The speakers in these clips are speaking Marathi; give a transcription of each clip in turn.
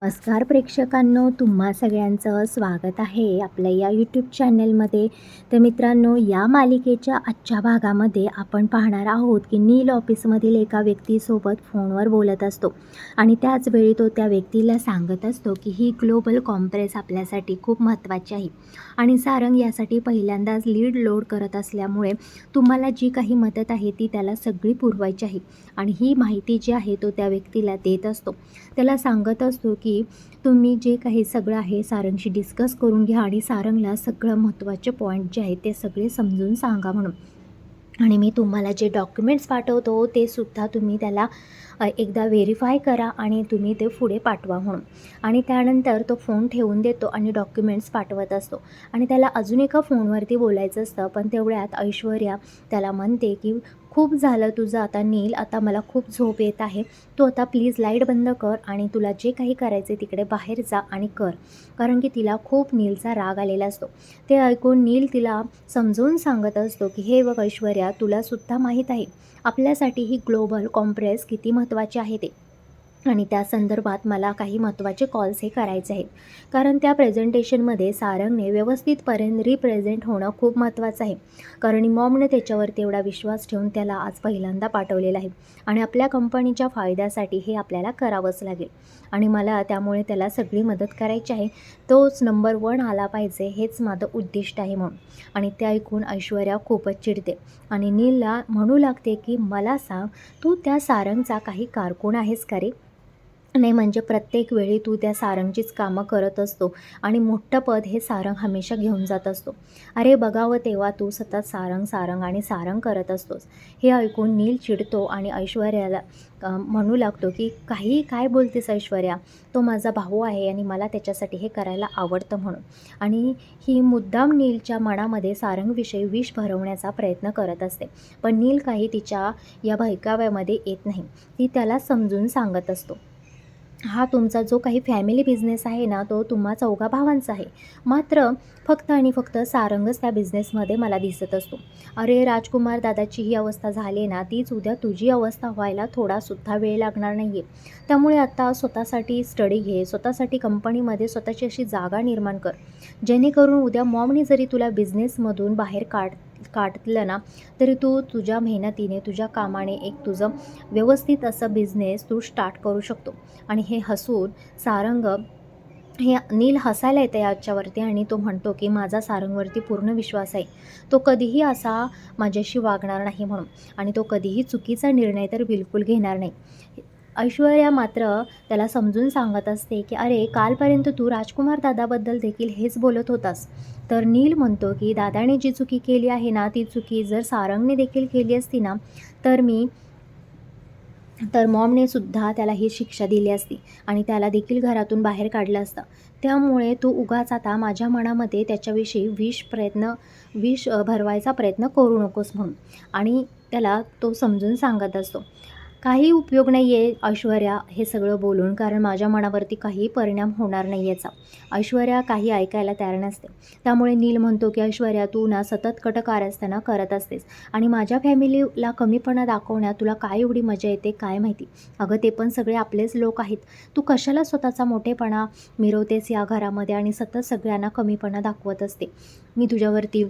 नमस्कार प्रेक्षकांनो, तुम्हा सगळ्यांचं स्वागत आहे आपल्या या यूट्यूब चॅनलमध्ये. तर मित्रांनो, या मालिकेच्या आजच्या भागामध्ये आपण पाहणार आहोत की नील ऑफिसमधील एका व्यक्तीसोबत फोनवर बोलत असतो आणि त्याचवेळी तो त्या व्यक्तीला सांगत असतो की ही ग्लोबल कॉन्फरन्स आपल्यासाठी खूप महत्त्वाची आहे आणि सारंग यासाठी पहिल्यांदाच लीड लोड करत असल्यामुळे तुम्हाला जी काही मदत आहे ती त्याला सगळी पुरवायची आहे आणि ही माहिती जी आहे तो त्या व्यक्तीला देत असतो. त्याला सांगत असतो की तुम्ही जे काही सगळं आहे सारंगशी डिस्कस करून घ्या आणि सारंगला सगळं महत्त्वाचे पॉईंट जे आहेत ते सगळे समजून सांगा म्हणून. आणि मी तुम्हाला जे डॉक्युमेंट्स पाठवतो ते सुद्धा तुम्ही त्याला एकदा व्हेरीफाय करा आणि तुम्ही ते पुढे पाठवा म्हणून. आणि त्यानंतर तो फोन ठेवून देतो आणि डॉक्युमेंट्स पाठवत असतो आणि त्याला अजून एका फोनवरती बोलायचं असतं. पण तेवढ्यात ऐश्वर्या त्याला म्हणते की खूप झालं तुझं आता नील, आता मला खूप झोप येत आहे. तू आता प्लीज लाईट बंद कर आणि तुला जे काही करायचे तिकडे बाहेर जा आणि कर. कारण की तिला खूप नीलचा राग आलेला असतो. ते ऐकून नील तिला समजवून सांगत असतो की हे बघ ऐश्वर्या, तुलासुद्धा माहीत आहे आपल्यासाठी ही ग्लोबल कॉन्फरन्स किती महत्त्वाची आहे ते. आणि त्या संदर्भात मला काही महत्त्वाचे कॉल्स हे करायचे आहेत. कारण त्या प्रेझेंटेशनमध्ये सारंगने व्यवस्थितपर्यंत रिप्रेझेंट होणं खूप महत्त्वाचं आहे. कारण मॉमने त्याच्यावरती एवढा विश्वास ठेवून त्याला आज पहिल्यांदा पाठवलेला आहे आणि आपल्या कंपनीच्या फायद्यासाठी हे आपल्याला करावंच लागेल आणि मला त्यामुळे त्याला सगळी मदत करायची आहे. तोच नंबर 1 आला पाहिजे, हेच माझं उद्दिष्ट आहे म्हणून. आणि ते ऐकून ऐश्वर्या खूपच चिडते आणि नीलला म्हणू लागते की मला सांग, तू त्या सारंगचा काही कारकून आहेस का रे? नाही म्हणजे प्रत्येक वेळी तू त्या सारंगचीच कामं करत असतो आणि मोठं पद हे सारंग हमेशा घेऊन जात असतो. अरे बघावं तेव्हा तू सतत सारंग सारंग आणि सारंग करत असतोस. हे ऐकून नील चिडतो आणि ऐश्वर्याला म्हणू लागतो की काही काय बोलतेस ऐश्वर्या, तो माझा भाऊ आहे आणि मला त्याच्यासाठी हे करायला आवडतं म्हणून. आणि ही मुद्दाम नीलच्या मनामध्ये सारंगविषयी विष भरवण्याचा प्रयत्न करत असते. पण नील काही तिच्या या बहकाव्यामध्ये येत नाही. ती त्याला समजून सांगत असतो, हा तुमचा जो काही फॅमिली बिझनेस आहे ना, तो तुम्हा चौघा भावांचा आहे. मात्र फक्त आणि फक्त सारंगच त्या बिझनेसमध्ये मला दिसत असतो. अरे राजकुमार दादाची ही अवस्था झाली ना, तीच उद्या तुझी अवस्था व्हायला थोडासुद्धा वेळ लागणार नाही आहे. त्यामुळे आता स्वतःसाठी स्टडी घे, स्वतःसाठी कंपनीमध्ये स्वतःची अशी जागा निर्माण कर, जेणेकरून उद्या मॉमने जरी तुला बिझनेसमधून बाहेर काढलं ना, तरी तू तुझ्या मेहनतीने, तुझ्या कामाने एक तुझं व्यवस्थित असं बिझनेस तू स्टार्ट करू शकतो. आणि हे हसून सारंग हे नील हसायला येतं याच्यावरती आणि तो म्हणतो की माझा सारंगवरती पूर्ण विश्वास आहे. तो कधीही असा माझ्याशी वागणार नाही म्हणून आणि तो कधीही चुकीचा निर्णय तर बिलकुल घेणार नाही. ऐश्वर्या मात्र त्याला समजून सांगत असते की अरे कालपर्यंत तू राजकुमार दादाबद्दल देखील हेच बोलत होतास. तर नील म्हणतो की दादाने जी चुकी केली आहे ना, ती चुकी जर सारंगने देखील केली असती ना, तर मॉमने सुद्धा त्याला ही शिक्षा दिली असती आणि त्याला देखील घरातून बाहेर काढलं असतं. त्यामुळे तू उगाच आता माझ्या मनामध्ये त्याच्याविषयी विष भरवायचा प्रयत्न करू नकोस म्हणून. आणि त्याला तो समजून सांगत असतो. काही उपयोग नाही आहे ऐश्वर्या हे सगळं बोलून, कारण माझ्या मनावरती काही परिणाम होणार नाही याचा. ऐश्वर्या काही ऐकायला तयार नसते. त्यामुळे नील म्हणतो की ऐश्वर्या, तू ना सतत कटकारस्थाना करत असतेस आणि माझ्या फॅमिलीला कमीपणा दाखवण्यात तुला काय एवढी मजा येते काय माहिती. अगं ते पण सगळे आपलेच लोक आहेत. तू कशाला स्वतःचा मोठेपणा मिरवतेस या घरामध्ये आणि सतत सगळ्यांना कमीपणा दाखवत असते. मी तुझ्यावरती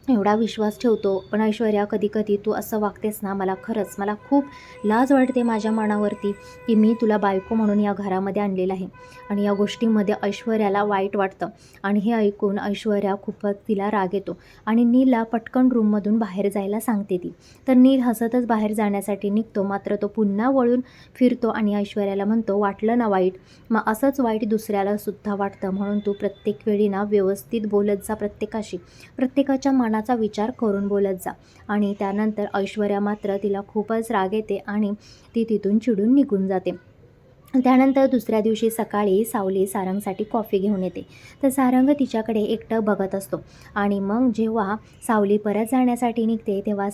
एवढा विश्वास ठेवतो, पण ऐश्वर्या कधी-कधी तू असं वागतेस ना, मला खूप लाज वाटते माझ्या मनावरती, की मी तुला बायको म्हणून या घरामध्ये आणलेलं आहे. आणि या गोष्टीमध्ये ऐश्वर्याला वाईट वाटतं आणि हे ऐकून ऐश्वर्या खूपच तिला राग येतो आणि नीलला पटकन रूममधून बाहेर जायला सांगते ती. तर नील हसतच बाहेर जाण्यासाठी निघतो, मात्र तो पुन्हा वळून फिरतो आणि ऐश्वर्याला म्हणतो, वाटलं ना वाईट, मग असंच वाईट दुसऱ्याला सुद्धा वाटतं. म्हणून तू प्रत्येक वेळी ना व्यवस्थित बोलत जा प्रत्येकाशी. प्रत्येकाच्या मनाचा विचार करून बोलत जा. आणि त्यानंतर ऐश्वर्या मात्र तिला खूपच राग येते आणि ती तिथून चिडून निघून जाते. त्यानंतर दुसऱ्या दिवशी सकाळी सावली सारंगसाठी कॉफी घेऊन येते. तर सारंग तिच्याकडे एकटं बघत असतो आणि मग जेव्हा सावली परत जाण्यासाठी निघते तेव्हा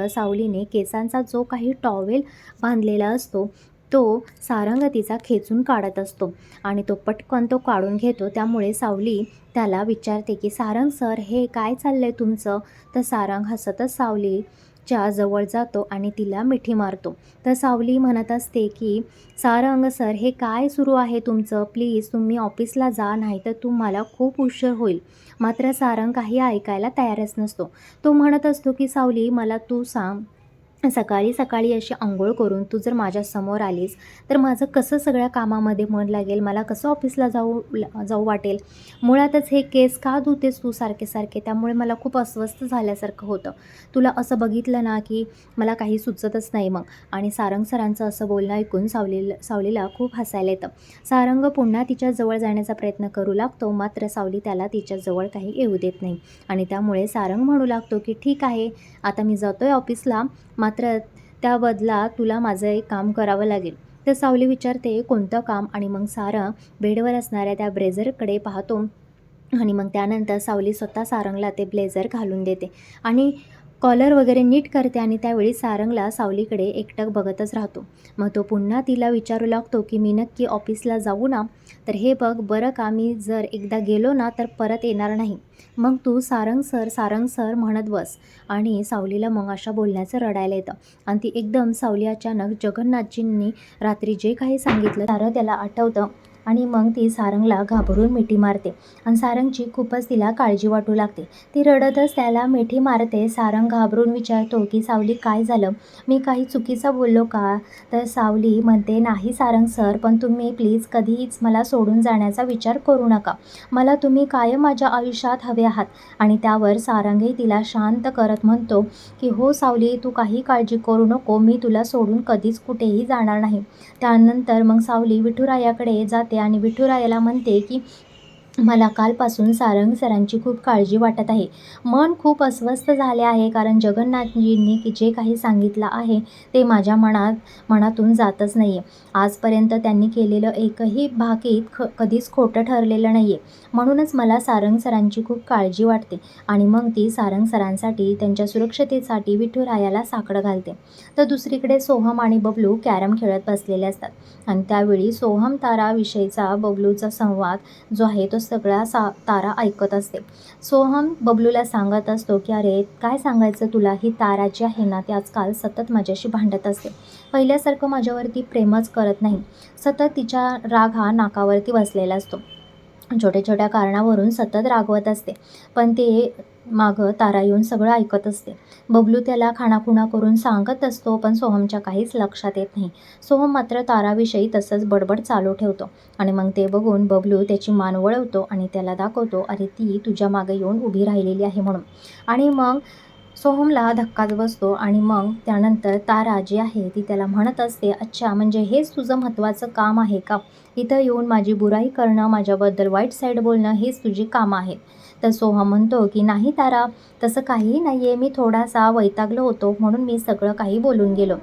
सावलीने केसांचा जो काही टॉवेल बांधलेला असतो तो सारंग तिचा खेचून काढत असतो आणि तो पटकन तो काढून घेतो. त्यामुळे सावली त्याला विचारते की सारंग सर, हे काय चाललंय तुमचं? तर सारंग हसतच च्या जवळ जातो आणि तिला मिठी मारतो. तर सावली म्हणत असते की सारंग सर, हे काय सुरू आहे तुमचं? प्लीज तुम्ही ऑफिसला जा, नाहीतर तुम्हाला खूप उशीर होईल. मात्र सारंग काही ऐकायला तयारच नसतो. तो म्हणत असतो की सावली, मला तू सांग, सकाळी सकाळी अशी अंघोळ करून तू जर माझ्यासमोर आलीस तर माझं कसं सगळ्या कामामध्ये मन लागेल, मला कसं ऑफिसला जाऊ वाटेल. मुळातच हे केस का धुतेस तू सारखे सारखे, त्यामुळे मला खूप अस्वस्थ झाल्यासारखं होतं. तुला असं बघितलं ना की मला काही सुचतच नाही मग. आणि सारंग सरांचं असं बोलणं ऐकून सावलीला खूप हसायला येतं. सारंग पुन्हा तिच्या जवळ जाण्याचा प्रयत्न करू लागतो, मात्र सावली त्याला तिच्या जवळ काही येऊ देत नाही. आणि त्यामुळे सारंग म्हणू लागतो की ठीक आहे, आता मी जातोय ऑफिसला, मात्र त्या बदला तुला माझं एक काम करावं लागेल. तर सावली विचारते, कोणतं काम? आणि मग सारंग बेडवर असणाऱ्या त्या ब्लेझरकडे पाहतो आणि मग त्यानंतर सावली स्वतः सारंगला ते ब्लेझर घालून देते आणि कॉलर वगैरे नीट करते. आणि त्यावेळी सारंगला सावलीकडे एकटक बघतच राहतो. मग तो पुन्हा तिला विचारू लागतो की मी नक्की ऑफिसला जाऊ ना? तर हे बघ बरं का, मी जर एकदा गेलो ना तर परत येणार नाही. मग तू सारंग सर म्हणत बस. आणि सावलीला मग अशा बोलण्याचं रडायला येतं. आणि ती एकदम सावली अचानक जगन्नाथजींनी रात्री जे काही सांगितलं सारं त्याला आठवतं. आणि मग ती सारंगला घाबरून मिठी मारते आणि सारंगची खूपच तिला काळजी वाटू लागते. ती रडतच त्याला मिठी मारते. सारंग घाबरून विचारतो की सावली, काय झालं? मी काही चुकीचं बोललो का? तर सावली म्हणते, नाही सारंग सर, पण तुम्ही प्लीज कधीच मला सोडून जाण्याचा विचार करू नका. मला तुम्ही कायम माझ्या आयुष्यात हवे आहात. आणि त्यावर सारंगही तिला शांत करत म्हणतो की हो सावली, तू काही काळजी करू नको, मी तुला सोडून कधीच कुठेही जाणार नाही. त्यानंतर मग सावली विठुरायाकडे जाते आणि विठुरायाला म्हणते की मला कालपासून सारंग सरांची खूप काळजी वाटत आहे. मन खूप अस्वस्थ झाले आहे, कारण जगन्नाथजींनी जे काही सांगितलं आहे ते माझ्या मनातून जातच नाही आहे. आजपर्यंत त्यांनी केलेलं एकही भाकीत कधीच खोटं ठरलेलं नाही आहे. म्हणूनच मला सारंग सरांची खूप काळजी वाटते. आणि मग ती सारंग सरांसाठी, त्यांच्या सुरक्षतेसाठी विठुरायाला साकडं घालते. तर दुसरीकडे सोहम आणि बबलू कॅरम खेळत बसलेले असतात. आणि त्यावेळी सोहम ताराविषयीचा बबलूचा संवाद जो आहे तो सगळा तारा ऐकत असते. सोहम बबलूला सांगत असतो की अरे काय सांगायचं तुला, ही तारा जी आहे ना ती आजकाल सतत माझ्याशी भांडत असते. पहिल्यासारखं माझ्यावरती प्रेमच करत नाही. सतत तिच्या राग हा नाकावरती बसलेला असतो. छोट्या छोट्या कारणावरून सतत रागवत असते. पण ते मागं तारा येऊन सगळं ऐकत असते. बबलू त्याला खाणाखुणा करून सांगत असतो, पण सोहमच्या काहीच लक्षात येत नाही. सोहम मात्र ताराविषयी तसंच बडबड चालू ठेवतो. आणि मग ते बघून बबलू त्याची मान वळवतो आणि त्याला दाखवतो, अरे ती तुझ्या मागे येऊन उभी राहिलेली आहे म्हणून. आणि मग सोहमला धक्काच बसतो. आणि मग त्यानंतर तारा जी आहे ती त्याला म्हणत असते, अच्छा म्हणजे हेच तुझं महत्त्वाचं काम आहे का? इथं येऊन माझी बुराई करणं, माझ्याबद्दल वाईट साईड बोलणं, हेच तुझी कामं आहेत. तर सोहम म्हणतो की नाही तारा, तसं काहीही नाही आहे, मी थोडासा वैतागलो होतो म्हणून मी सगळं काही बोलून गेलो.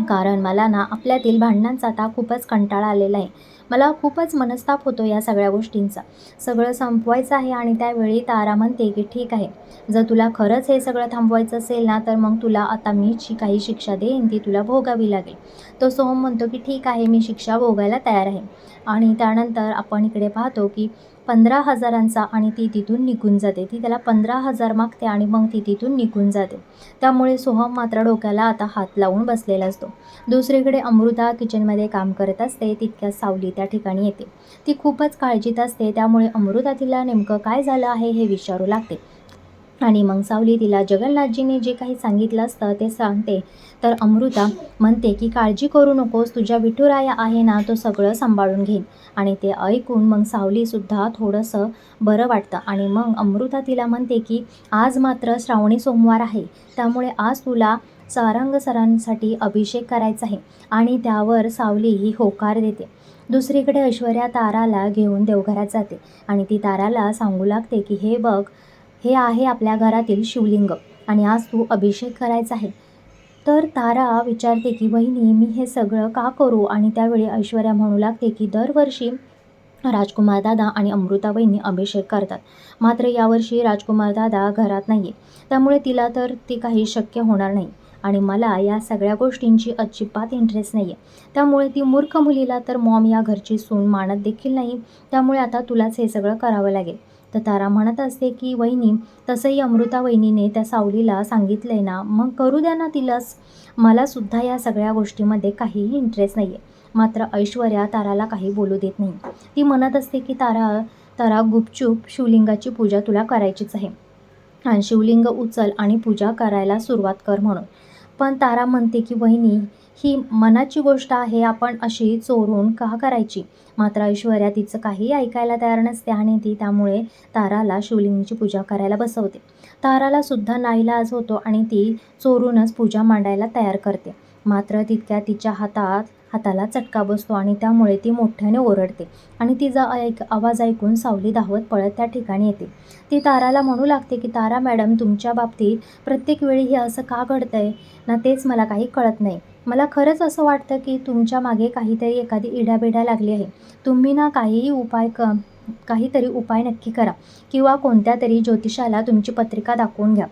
कारण मला ना आपल्यातील भांडणांचा आता खूपच कंटाळा आलेला आहे. मला खूपच मनस्ताप होतो या सगळ्या गोष्टींचा. सगळं संपवायचं आहे. आणि त्यावेळी तारा म्हणते की ठीक आहे, जर तुला खरंच हे सगळं थांबवायचं असेल ना तर मग तुला आता मी जी काही शिक्षा देईन ती तुला भोगावी लागेल. तो सोहम म्हणतो की ठीक आहे, मी शिक्षा भोगायला तयार आहे. आणि त्यानंतर आपण इकडे पाहतो की 15,000चा आणि ती तिथून निघून जाते. ती त्याला 15,000 मागते आणि मग ती तिथून निघून जाते. त्यामुळे सोहम मात्र डोक्याला आता हात लावून बसलेला असतो. दुसरीकडे अमृता किचनमध्ये काम करत असते. तितक्यात सावली त्या ठिकाणी येते. ती खूपच काळजीत असते. त्यामुळे अमृता तिला नेमकं काय झालं आहे हे विचारू लागते. आणि मग सावली तिला जगन्नाथजींनी जे काही सांगितलं असतं ते सांगते. तर अमृता म्हणते की काळजी करू नकोस, तुझ्या विठुराया आहे ना तो सगळं सांभाळून घेईन. आणि ते ऐकून मग सावलीसुद्धा थोडंसं बरं वाटतं. आणि मग अमृता तिला म्हणते की आज मात्र श्रावणी सोमवार आहे, त्यामुळे आज तुला सारंग सरांसाठी अभिषेक करायचा आहे. आणि त्यावर सावली ही होकार देते. दुसरीकडे ऐश्वर्या ताराला घेऊन देवघरात जाते. आणि ती ताराला सांगू लागते की हे बघ, हे आहे आपल्या घरातील शिवलिंग आणि आज तू अभिषेक करायचा आहे. तर तारा विचारते की वहिनी, मी हे सगळं का करू? आणि त्यावेळी ऐश्वर्या म्हणू लागते की दरवर्षी राजकुमार दादा आणि अमृता वहिनी अभिषेक करतात, मात्र यावर्षी राजकुमार दादा घरात नाही आहे, त्यामुळे तिला तर ते काही शक्य होणार नाही. आणि मला या सगळ्या गोष्टींची अजिबात इंटरेस्ट नाही आहे. त्यामुळे ती मूर्ख मुलीला तर मॉम या घरची सून मानत देखील नाही. त्यामुळे आता तुलाच हे सगळं करावं लागेल. तर तारा म्हणत असते की वहिनी, तसंही अमृता वहिनीने त्या सावलीला सांगितलं आहे ना, मग करू द्या ना तिलाच. मलासुद्धा या सगळ्या गोष्टीमध्ये काहीही इंटरेस्ट नाही आहे. मात्र ऐश्वर्या ताराला काही बोलू देत नाही. ती म्हणत असते की तारा तारा गुपचूप शिवलिंगाची पूजा तुला करायचीच आहे आणि शिवलिंग उचल आणि पूजा करायला सुरुवात कर म्हणून. पण तारा म्हणते की वहिनी, ही मनाची गोष्ट आहे, आपण अशी चोरून का करायची. मात्र ऐश्वर्या तिचं काही ऐकायला तयार नसते आणि ती त्यामुळे ताराला शिवलिंगाची पूजा करायला बसवते. ताराला सुद्धा नाईलाज होतो आणि ती चोरूनच पूजा मांडायला तयार करते. मात्र तितक्या तिच्या हाताला चटका बसतो आणि त्यामुळे ती मोठ्याने ओरडते आणि तिचा आवाज ऐकून सावली धावत पळत त्या ठिकाणी येते. ती ताराला म्हणू लागते की तारा मॅडम, तुमच्या बाबतीत प्रत्येक वेळी हे असं का घडतंय ना, तेच मला काही कळत नाही. मला खरंच असं वाटतं की तुमच्या मागे काहीतरी एखादी इडाबिडा लागली आहे. तुम्ही ना काहीतरी उपाय नक्की करा किंवा कोणत्या तरी ज्योतिषाला तुमची पत्रिका दाखवून घ्या.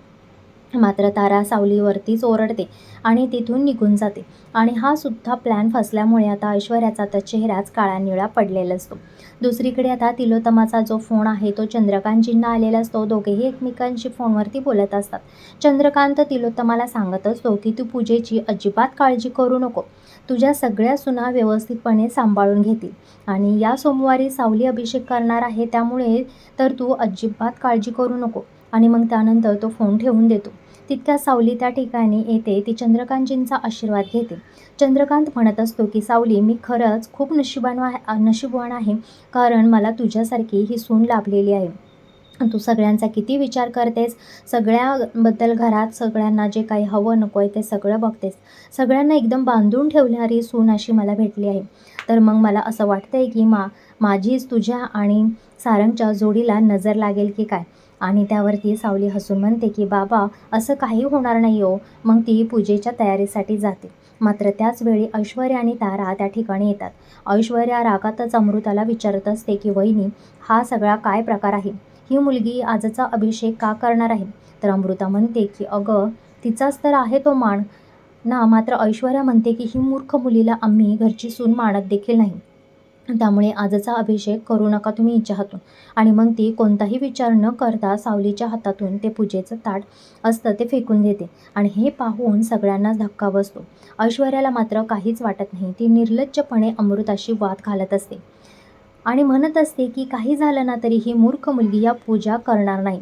मात्र तारा सावलीवरतीच ओरडते आणि तिथून निघून जाते आणि हा सुद्धा प्लॅन फसल्यामुळे आता ऐश्वर्याचा तर चेहराच काळा निळा पडलेला असतो. दुसरीकडे आता तिलोत्तमाचा जो फोन आहे तो चंद्रकांतजींना आलेला असतो. दोघेही एकमेकांशी फोनवरती बोलत असतात. चंद्रकांत तिलोत्तमाला सांगत असतो की तू पूजेची अजिबात काळजी करू नको. तुझ्या सगळ्या सुना व्यवस्थितपणे सांभाळून घेतील आणि या सोमवारी सावली अभिषेक करणार आहे, त्यामुळे तर तू अजिबात काळजी करू नको. आणि मग त्यानंतर तो फोन ठेवून देतो. तितक्या सावली त्या ठिकाणी येते. ती चंद्रकांतजींचा आशीर्वाद घेते. चंद्रकांत म्हणत असतो की सावली, मी खरंच खूप नशीबवान आहे, कारण मला तुझ्यासारखी ही सून लाभलेली आहे. तू सगळ्यांचा किती विचार करतेस, सगळ्याबद्दल घरात सगळ्यांना जे काही हवं नको आहे ते सगळं बघतेस. सगळ्यांना एकदम बांधून ठेवणारी सून अशी मला भेटली आहे. तर मग मला असं वाटतंय की माझीच तुझ्या आणि सारंगच्या जोडीला नजर लागेल की काय. आणि त्यावरती सावली हसून म्हणते की बाबा, असं काही होणार नाही हो. मग ती पूजेच्या तयारीसाठी जाते. मात्र त्याचवेळी ऐश्वर्या आणि तारा त्या ठिकाणी येतात. ऐश्वर्या रागातच अमृताला विचारत असते की वहिनी, हा सगळा काय प्रकार आहे. ही मुलगी आजचा अभिषेक का करणार आहे. तर अमृता म्हणते की अगं, तिचाच तर आहे तो मान ना. मात्र ऐश्वर्या म्हणते की ही मूर्ख मुलीला आम्ही घरची सून मानत देखील नाही, त्यामुळे आजचा अभिषेक करू नका तुम्ही हिच्या हातून. आणि मग ती कोणताही विचार न करता सावलीच्या हातातून ते पूजेचं ताट असतं ते फेकून देते आणि हे पाहून सगळ्यांनाच धक्का बसतो. ऐश्वर्याला मात्र काहीच वाटत नाही. ती निर्लज्जपणे अमृताशी वाद घालत असते आणि म्हणत असते की काही झालं ना तरी ही मूर्ख मुलगी या पूजा करणार नाही.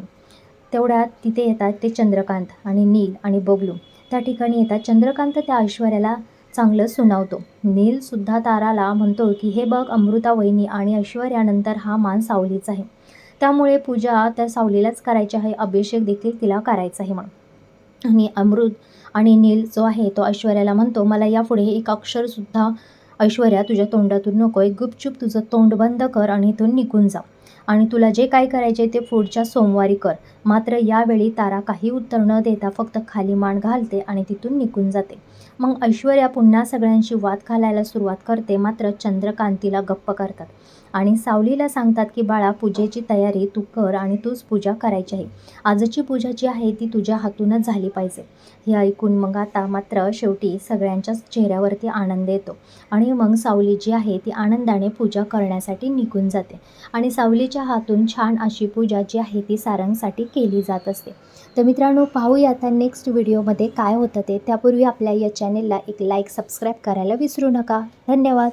तेवढ्यात तिथे येतात ते चंद्रकांत आणि नील आणि बबलू त्या ठिकाणी येतात. चंद्रकांत त्या ऐश्वर्याला चांगलं सुनावतो. नीलसुद्धा ताराला म्हणतो की हे बघ अमृता वहिनी आणि ऐश्वर्यानंतर हा मान सावलीचा आहे, त्यामुळे पूजा त्या सावलीलाच करायची आहे, अभिषेक देखील तिला करायचा आहे म्हणून. आणि अमृत आणि नील जो आहे तो ऐश्वर्याला म्हणतो, मला यापुढे एक अक्षरसुद्धा ऐश्वर्या तुझ्या तोंडातून नको आहे. गुपचूप तुझं तोंड बंद कर आणि इथून निघून जा आणि तुला जे काय करायचे ते पुढच्या सोमवारी कर. मात्र यावेळी तारा काही उत्तर न देता फक्त खाली मान घालते आणि तिथून निघून जाते. मग ऐश्वर्या पुन्हा सगळ्यांशी वाद घालायला सुरुवात करते. मात्र चंद्रकांतीला गप्प करतात आणि सावलीला सांगतात की बाळा, पूजेची तयारी तू कर आणि तूच पूजा करायची आहे. आजची पूजा जी आहे ती तुझ्या हातूनच झाली पाहिजे. हे ऐकून मग आता मात्र शेवटी सगळ्यांच्याच चेहऱ्यावरती आनंद येतो आणि मग सावली जी आहे ती आनंदाने पूजा करण्यासाठी निघून जाते आणि सावलीच्या हातून छान अशी पूजा जी आहे ती सारंगसाठी केली जात असते. तर मित्रांनो, पाहूया आता नेक्स्ट व्हिडिओमध्ये काय होतं ते. त्यापूर्वी आपल्या या चॅनेलला एक लाईक, सबस्क्राईब करायला विसरू नका. धन्यवाद.